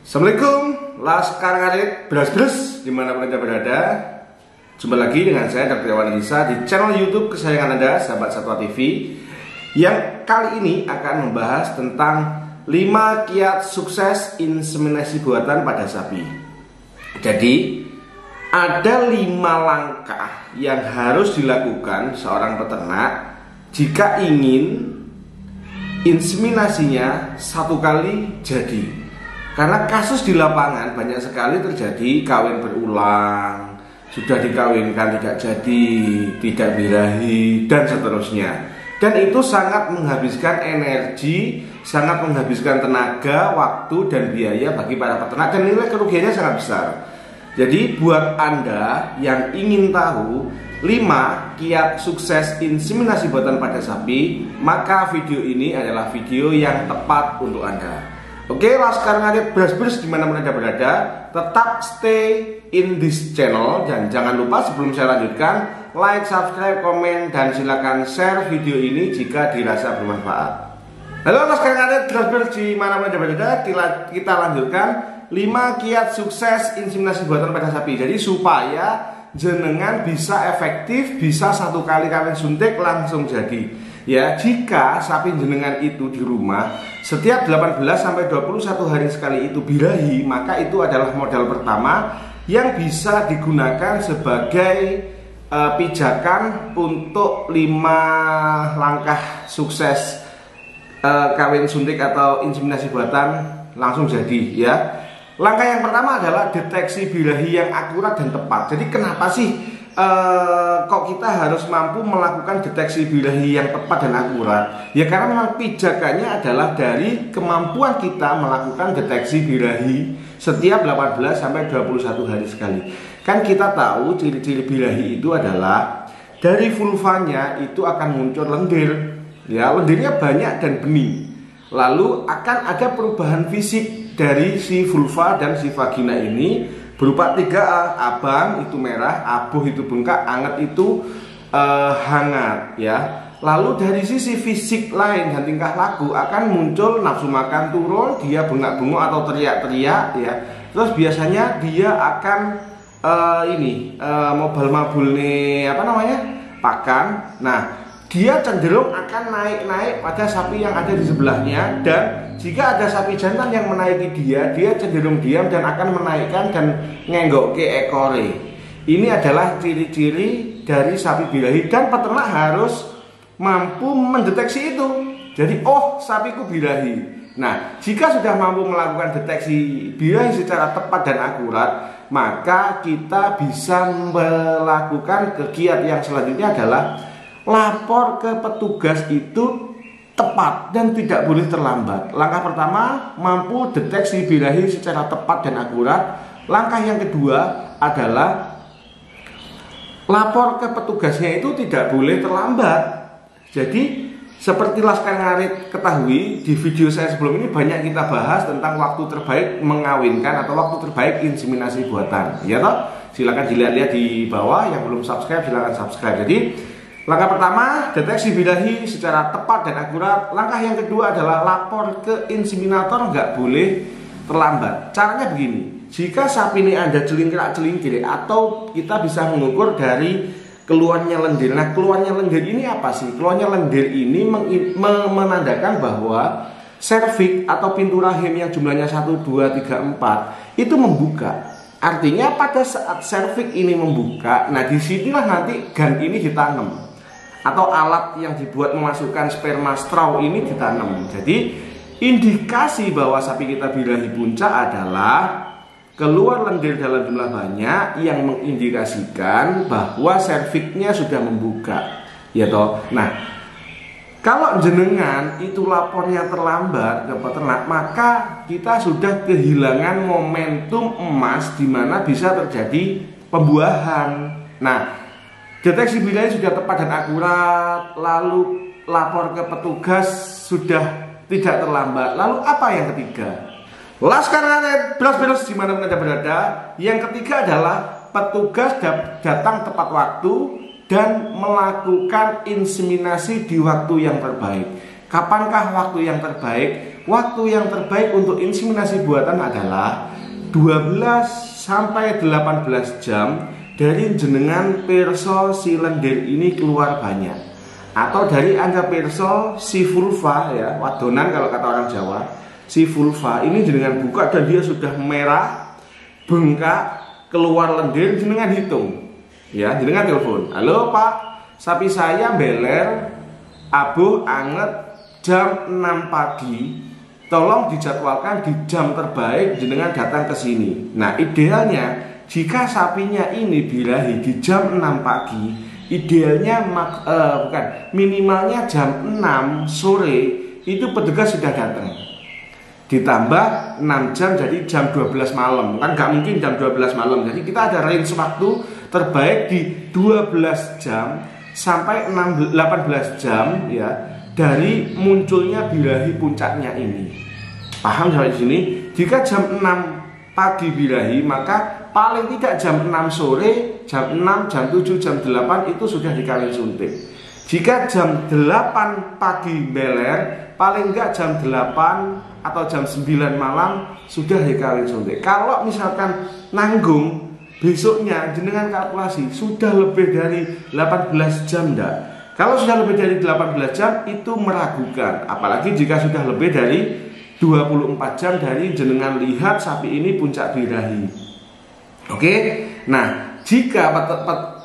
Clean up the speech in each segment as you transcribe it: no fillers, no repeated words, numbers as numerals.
Assalamualaikum, Laskar Ngarit, beras-beras dimanapun Anda berada. Jumpa lagi dengan saya Dr. Iwan Lisa di channel YouTube kesayangan Anda, Sahabat Satwa TV, yang kali ini akan membahas tentang 5 kiat sukses inseminasi buatan pada sapi. Jadi ada 5 langkah yang harus dilakukan seorang peternak jika ingin inseminasinya 1 kali jadi. Karena kasus di lapangan banyak sekali terjadi kawin berulang, sudah dikawinkan tidak jadi, tidak birahi, dan seterusnya. Dan itu sangat menghabiskan energi, sangat menghabiskan tenaga, waktu, dan biaya bagi para peternak, dan nilai kerugiannya sangat besar. Jadi buat Anda yang ingin tahu 5 kiat sukses inseminasi buatan pada sapi, maka video ini adalah video yang tepat untuk Anda. Oke, Laskar Ngarit, beras-beras dimanapun Anda berada, tetap stay in this channel. Dan jangan lupa sebelum saya lanjutkan, like, subscribe, komen, dan silakan share video ini jika dirasa bermanfaat. Halo Laskar Ngarit, beras-beras dimanapun Anda berada, kita lanjutkan 5 kiat sukses inseminasi buatan pada sapi. Jadi supaya jenengan bisa efektif, bisa 1 kali kawin suntik langsung jadi. Ya, jika sapi jenengan itu di rumah setiap 18 sampai 21 hari sekali itu birahi, maka itu adalah modal pertama yang bisa digunakan sebagai pijakan untuk 5 langkah sukses kawin suntik atau inseminasi buatan langsung jadi, ya. Langkah yang pertama adalah deteksi birahi yang akurat dan tepat. Jadi kenapa sih kok kita harus mampu melakukan deteksi birahi yang tepat dan akurat? Ya karena memang pijakannya adalah dari kemampuan kita melakukan deteksi birahi setiap 18 sampai 21 hari sekali. Kan kita tahu ciri-ciri birahi itu adalah dari vulvanya itu akan muncul lendir. Ya, lendirnya banyak dan bening. Lalu akan ada perubahan fisik dari si vulva dan si vagina ini berupa 3A, abang itu merah, abuh itu bengkak, anget itu hangat, ya. Lalu dari sisi fisik lain dan tingkah laku akan muncul nafsu makan turun, dia bengak-bengok atau teriak-teriak, ya. Terus biasanya dia akan mabul nih apa namanya, pakan. Nah, dia cenderung akan naik-naik pada sapi yang ada di sebelahnya, dan jika ada sapi jantan yang menaiki dia cenderung diam dan akan menaikkan dan ngenggok ke ekore. Ini adalah ciri-ciri dari sapi birahi dan peternak harus mampu mendeteksi itu. Jadi, oh, sapiku birahi. Nah, jika sudah mampu melakukan deteksi birahi secara tepat dan akurat, maka kita bisa melakukan kegiatan yang selanjutnya adalah lapor ke petugas itu tepat dan tidak boleh terlambat. Langkah pertama, mampu deteksi birahi secara tepat dan akurat. Langkah yang kedua adalah lapor ke petugasnya itu tidak boleh terlambat. Jadi seperti Laskar Ngarit ketahui, di video saya sebelum ini banyak kita bahas tentang waktu terbaik mengawinkan atau waktu terbaik inseminasi buatan. Ya toh? Silakan dilihat-lihat di bawah. Yang belum subscribe silakan subscribe. Jadi langkah pertama, deteksi birahi secara tepat dan akurat. Langkah yang kedua adalah lapor ke inseminator, nggak boleh terlambat. Caranya begini, jika sapi ini ada celingkrak-celingkrik, atau kita bisa mengukur dari keluarnya lendir. Nah, keluarnya lendir ini apa sih? Keluarnya lendir ini menandakan bahwa serviks atau pintu rahim yang jumlahnya 1, 2, 3, 4 itu membuka. Artinya pada saat serviks ini membuka, nah disinilah nanti gan ini ditanam, atau alat yang dibuat memasukkan sperma straw ini ditanam. Jadi indikasi bahwa sapi kita birahi puncak adalah keluar lendir dalam jumlah banyak yang mengindikasikan bahwa serviksnya sudah membuka, ya toh. Nah, kalau jenengan itu lapornya terlambat ke peternak, maka kita sudah kehilangan momentum emas di mana bisa terjadi pembuahan. Nah, deteksi birahi sudah tepat dan akurat, lalu lapor ke petugas sudah tidak terlambat. Lalu apa yang ketiga? Laskar Ngarit, beras-beras dimanapun Anda berada. Yang ketiga adalah petugas datang tepat waktu dan melakukan inseminasi di waktu yang terbaik. Kapankah waktu yang terbaik? waktu yang terbaik untuk inseminasi buatan adalah 12 sampai 18 jam dari jenengan pirsa si lendir ini keluar banyak, atau dari anda pirsa si vulva ya, wadonan kalau kata orang Jawa, si vulva ini jenengan buka dan dia sudah merah, bengkak, keluar lendir, jenengan hitung ya, jenengan telepon, halo Pak, sapi saya beler, abuh anget jam 6 pagi, tolong dijadwalkan di jam terbaik jenengan datang ke sini. Nah idealnya jika sapinya ini birahi di jam 6 pagi, idealnya minimalnya jam 6 sore itu petugas sudah datang. Ditambah 6 jam jadi jam 12 malam. Kan nggak mungkin jam 12 malam. Jadi kita ada range waktu terbaik di 12 jam sampai 18 jam ya dari munculnya birahi puncaknya ini. Paham sampai sini? Jika jam 6 pagi birahi, maka paling tidak jam 6 sore, jam 6, jam 7, jam 8 itu sudah dikawin suntik. Jika jam 8 pagi beler, paling enggak jam 8 atau jam 9 malam sudah dikawin suntik. Kalau misalkan nanggung, besoknya jenengan kalkulasi sudah lebih dari 18 jam enggak? Kalau sudah lebih dari 18 jam itu meragukan, apalagi jika sudah lebih dari 24 jam dari jenengan lihat sapi ini puncak birahi. Oke, nah jika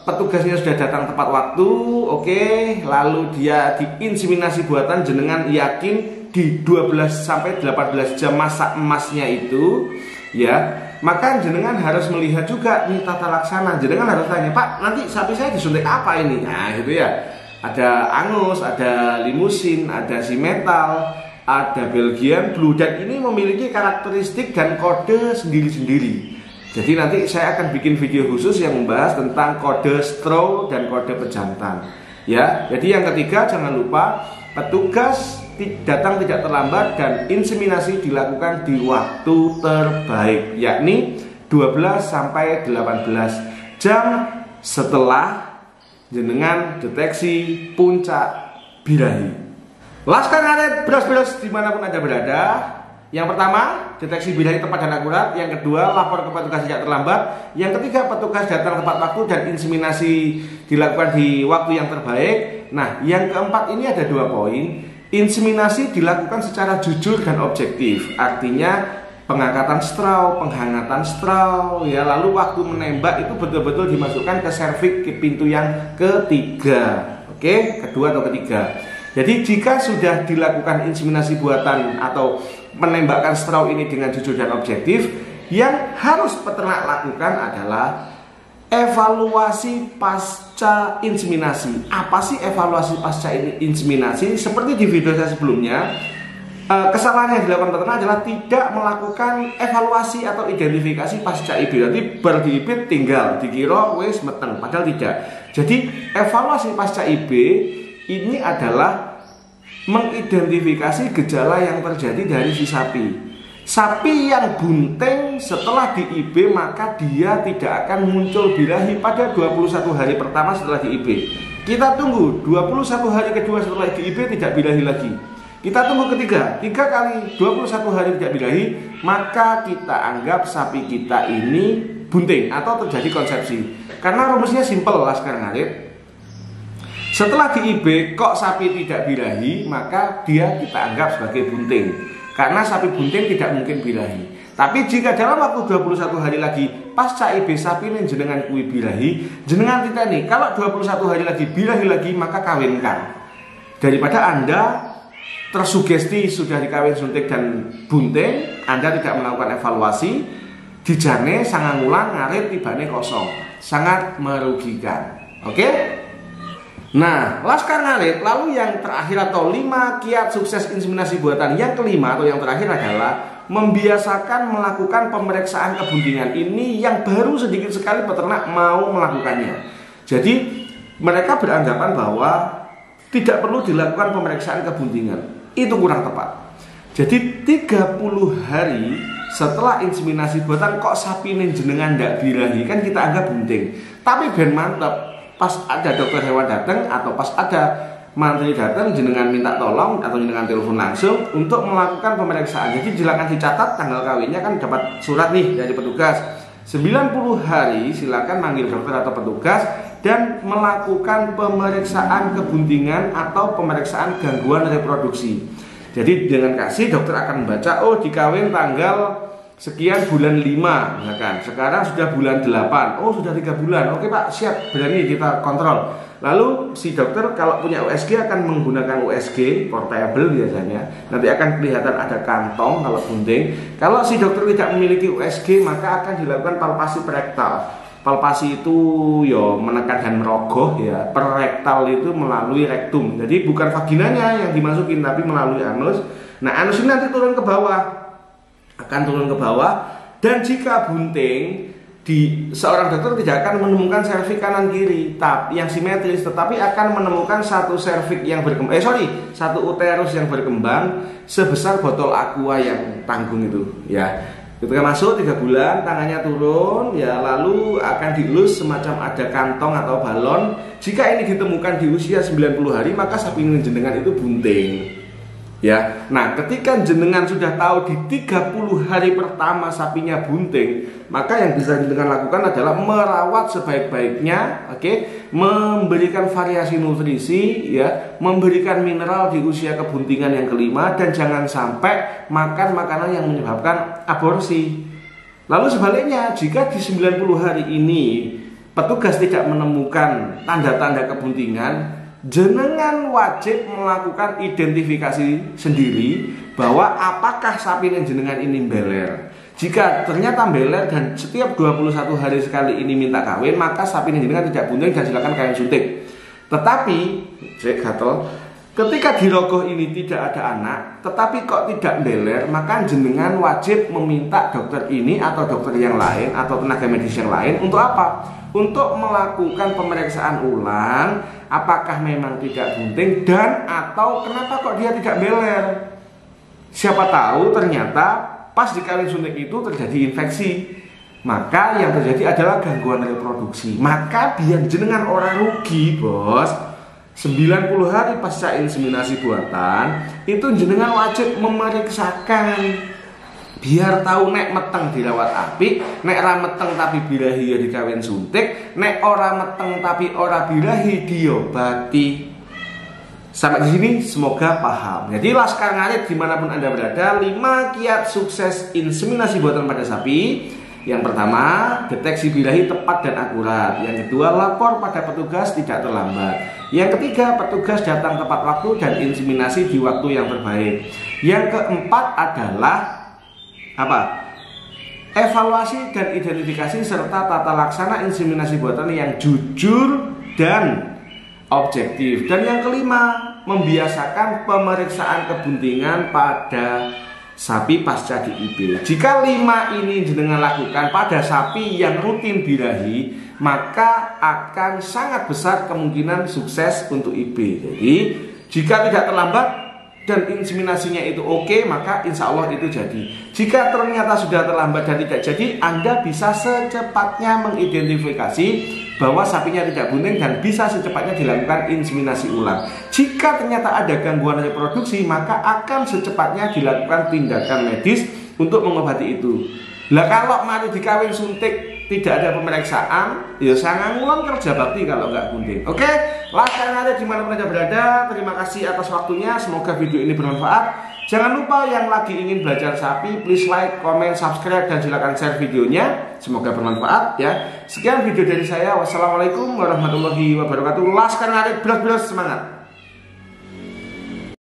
petugasnya sudah datang tepat waktu, oke, lalu dia diinseminasi buatan, jenengan yakin di 12 sampai 18 jam masa emasnya itu, ya, maka jenengan harus melihat juga nih tata laksana. Jenengan harus tanya, Pak, nanti sapi saya disuntik apa ini? Nah, gitu ya. Ada angus, ada limusin, ada simetal, ada Belgian Blue, dan ini memiliki karakteristik dan kode sendiri-sendiri. Jadi nanti saya akan bikin video khusus yang membahas tentang kode strow dan kode pejantan. Ya, jadi yang ketiga jangan lupa petugas datang tidak terlambat dan inseminasi dilakukan di waktu terbaik, yakni 12 sampai 18 jam setelah jenengan deteksi puncak birahi. Laskar ngaret beras-beras dimanapun Anda berada. Yang pertama, deteksi birahi tepat dan akurat. Yang kedua, lapor ke petugas tidak terlambat. Yang ketiga, petugas datang tepat waktu dan inseminasi dilakukan di waktu yang terbaik. Nah, yang keempat ini ada 2 poin. Inseminasi dilakukan secara jujur dan objektif. Artinya pengangkatan straw, penghangatan straw, ya, lalu waktu menembak itu betul-betul dimasukkan ke serviks, ke pintu yang ketiga. Oke, kedua atau ketiga. Jadi jika sudah dilakukan inseminasi buatan atau menembakkan straw ini dengan jujur dan objektif, yang harus peternak lakukan adalah evaluasi pasca inseminasi. Apa sih evaluasi pasca inseminasi? Seperti di video saya sebelumnya, kesalahan yang dilakukan peternak adalah tidak melakukan evaluasi atau identifikasi pasca IB. Nanti baru diibit tinggal dikira wis meteng, padahal tidak. Jadi evaluasi pasca IB ini adalah mengidentifikasi gejala yang terjadi dari si sapi. Sapi yang bunting setelah di IB maka dia tidak akan muncul birahi pada 21 hari pertama setelah di IB. Kita tunggu 21 hari kedua setelah di IB tidak birahi lagi. Kita tunggu ketiga, 3 kali 21 hari tidak birahi, maka kita anggap sapi kita ini bunting atau terjadi konsepsi. Karena rumusnya simpel lah sekarang ngarit. Setelah di IB kok sapi tidak birahi, maka dia kita anggap sebagai bunting. Karena sapi bunting tidak mungkin birahi. Tapi jika dalam waktu 21 hari lagi pasca IB sapi ini jenengan kui birahi, jenengan kita nih kalau 21 hari lagi birahi lagi, maka kawinkan. Daripada Anda tersugesti sudah dikawin suntik dan bunting, Anda tidak melakukan evaluasi, dijane sangat ngulang ngarit tibane kosong, sangat merugikan. Oke? Nah, laskar ngarit, lalu yang terakhir atau 5 kiat sukses inseminasi buatan yang kelima atau yang terakhir adalah membiasakan melakukan pemeriksaan kebuntingan. Ini yang baru sedikit sekali peternak mau melakukannya. Jadi mereka beranggapan bahwa tidak perlu dilakukan pemeriksaan kebuntingan. Itu kurang tepat. Jadi 30 hari setelah inseminasi buatan kok sapi ini jenengan ndak birahi, kan kita anggap bunting. Tapi ben mantep, pas ada dokter hewan datang atau pas ada mantri datang jenengan minta tolong atau jenengan telepon langsung untuk melakukan pemeriksaan. Jadi silakan dicatat tanggal kawinnya, kan dapat surat nih dari petugas. 90 hari silakan manggil dokter atau petugas dan melakukan pemeriksaan kebuntingan atau pemeriksaan gangguan reproduksi. Jadi dengan kasih dokter akan membaca, oh dikawin tanggal sekian bulan 5 misalkan. Sekarang sudah bulan 8. Oh sudah 3 bulan. Oke Pak, siap, berani kita kontrol. Lalu si dokter kalau punya USG akan menggunakan USG portable biasanya. Nanti akan kelihatan ada kantong kalau bunting. Kalau si dokter tidak memiliki USG, maka akan dilakukan palpasi perektal. Palpasi itu yo menekan dan merogoh ya. Perektal itu melalui rektum. Jadi bukan vaginanya yang dimasukin, tapi melalui anus. Nah anus ini nanti turun ke bawah, akan turun ke bawah. Dan jika bunting, seorang dokter tidak akan menemukan serviks kanan kiri yang simetris, tetapi akan menemukan satu serviks yang berkembang, satu uterus yang berkembang sebesar botol aqua yang tanggung itu ya. Ketika masuk 3 bulan tangannya turun ya, lalu akan dielus semacam ada kantong atau balon. Jika ini ditemukan di usia 90 hari, maka sapi jenengan itu bunting. Ya, nah ketika jenengan sudah tahu di 30 hari pertama sapinya bunting, maka yang bisa jenengan lakukan adalah merawat sebaik-baiknya, memberikan variasi nutrisi, ya, memberikan mineral di usia kebuntingan yang kelima, dan jangan sampai makan makanan yang menyebabkan aborsi. Lalu sebaliknya, jika di 90 hari ini petugas tidak menemukan tanda-tanda kebuntingan, jenengan wajib melakukan identifikasi sendiri bahwa apakah sapi jenengan ini beler. Jika ternyata beler dan setiap 21 hari sekali ini minta kawin, maka sapi jenengan tidak bunting dan silakan kawin suntik. Tetapi ketika di rogoh ini tidak ada anak, tetapi kok tidak beler, maka jenengan wajib meminta dokter ini atau dokter yang lain atau tenaga medis yang lain untuk apa? Untuk melakukan pemeriksaan ulang, apakah memang tidak bunting dan atau kenapa kok dia tidak beler. Siapa tahu ternyata pas dikawin suntik itu terjadi infeksi, maka yang terjadi adalah gangguan reproduksi. Maka biar jenengan orang rugi bos, 90 hari pasca inseminasi buatan itu jenengan wajib memeriksakan, biar tahu nek meteng dirawat apik, nek ora meteng tapi birahi ya dikawin suntik, nek ora meteng tapi ora birahi diobati. Sampai di sini semoga paham. Jadi Laskar Ngarit dimanapun Anda berada, 5 kiat sukses inseminasi buatan pada sapi. Yang pertama, deteksi birahi tepat dan akurat. Yang kedua, lapor pada petugas tidak terlambat. Yang ketiga, petugas datang tepat waktu dan inseminasi di waktu yang terbaik. Yang keempat adalah evaluasi dan identifikasi serta tata laksana inseminasi buatan yang jujur dan objektif. Dan yang kelima, membiasakan pemeriksaan kebuntingan pada sapi pasca DIB. Jika 5 ini jenengan lakukan pada sapi yang rutin birahi, maka akan sangat besar kemungkinan sukses untuk IB. Jadi jika tidak terlambat dan inseminasinya itu oke, maka insya Allah itu jadi. Jika ternyata sudah terlambat dan tidak jadi, Anda bisa secepatnya mengidentifikasi bahwa sapinya tidak bunting dan bisa secepatnya dilakukan inseminasi ulang. Jika ternyata ada gangguan reproduksi, maka akan secepatnya dilakukan tindakan medis untuk mengobati itu. Lah kalau mari dikawin suntik tidak ada pemeriksaan, ya sangat ngulon kerja bakti kalau nggak bunting. Oke, Laskar Ngarit dimanapun Anda berada, terima kasih atas waktunya. Semoga video ini bermanfaat. Jangan lupa yang lagi ingin belajar sapi, please like, comment, subscribe, dan silakan share videonya. Semoga bermanfaat ya. Sekian video dari saya. Wassalamualaikum warahmatullahi wabarakatuh. Laskar Ngarit, belas-belas semangat.